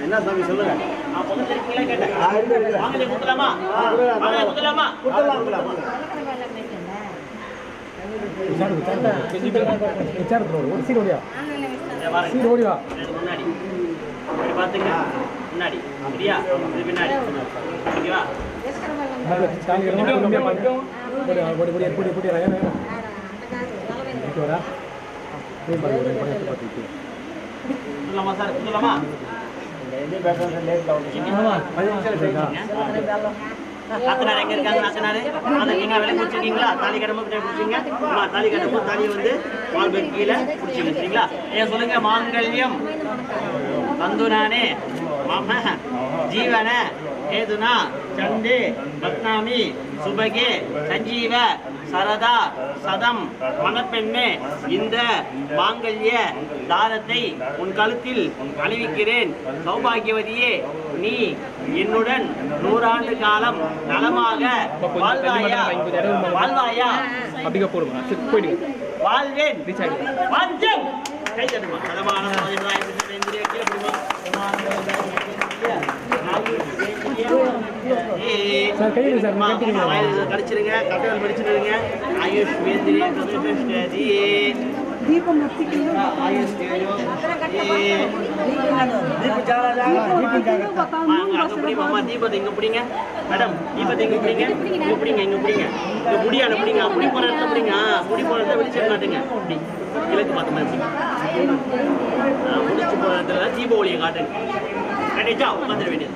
என்ன சாமி சொல்லுங்க. முன்னாடி சரியா பின்னாடி ஓகேவா சொல்லலாமா சார் சொல்லலாமா நாத்தனார் எங்க இருக்காங்க நாத்தனாரு நீங்க விலை குடிச்சிருக்கீங்களா தாலி கடமை குடிச்சிருக்கீங்க தாலி கடமை தாலியை வந்து பால் பேர் கீழே குடிச்சிங்க சரிங்களா ஏன் சொல்லுங்க மாங்கல்யம் தந்துனானே மம ஜீவன ஏதுனா சண்டே பத்னாமி சுபகே சஞ்சீவ சரதா சதம் மணப்பெண்ணே இந்த மாங்கல்ய தாரத்தை உன் கழுத்தில் அணிவிக்கிறேன் சௌபாகியவதியே நீ என்னுடன் 100 ஆண்டு காலம் நலமாக வாழ்வாயா வாழ்வாயா வாழ்வேன் வாழ்வேன் கை தட்டுமா கடிச்சிருங்க கட்டல் படிச்சிருங்க ஆயுஷ் தீபம் ஆயுஷ் தீபத்தை இங்க பிடிங்க மேடம் தீபத்தை இங்க பிடிங்க இங்க பிடிங்க இங்க பிடிங்க இங்க முடியான பிடிங்க முடி போற இடத்த பிடிங்க முடி போற இடத்த வெளிச்சம் காட்டுங்க அப்படி கிழக்கு பார்த்த மாதிரி முடிச்சு போற இடத்துல தீப ஒளியை காட்டுங்க கண்டிப்பா உட்காந்துட வேண்டியது